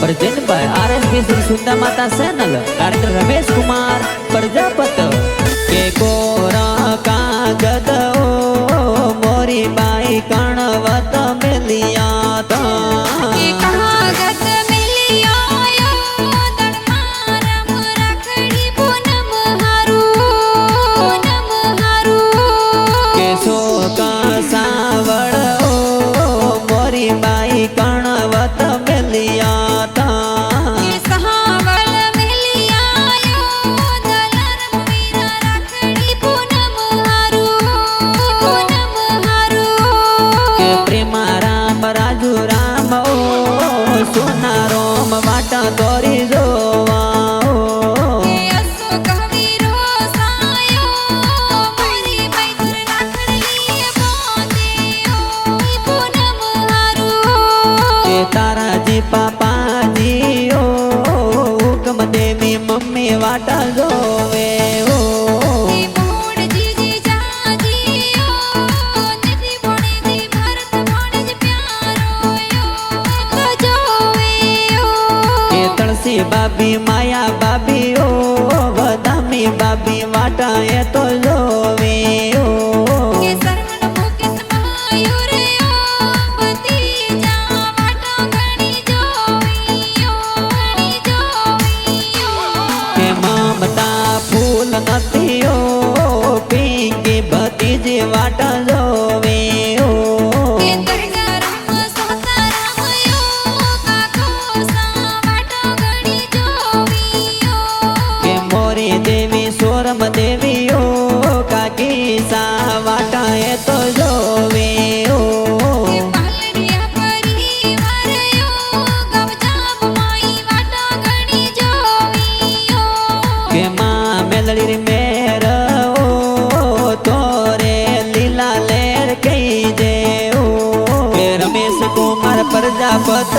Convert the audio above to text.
present by RSP Shri सुंदर माता channel director Ramesh Kumar Prajapat के कोरा कागद ओ मोरी बाई कणवत मिलिया था तोरी जोवा तारा जी पापा जी ओ हुक्म देवी मम्मी वाटा जोवे ओ बाबी माया बाबी ओ बदामी बाबी वाटा ये तो जोवे ओ के ममता फूल नथी ओ पिंकी भतीजी वाटा जोवे ओ देवी सोरम देवी ओ काकी सा वाटा ये तो जोवे ओ के माँ मेलड़ी री मेर ओ तोरे लीला लेर कही जे ओ के रमेश कुमार प्रजापत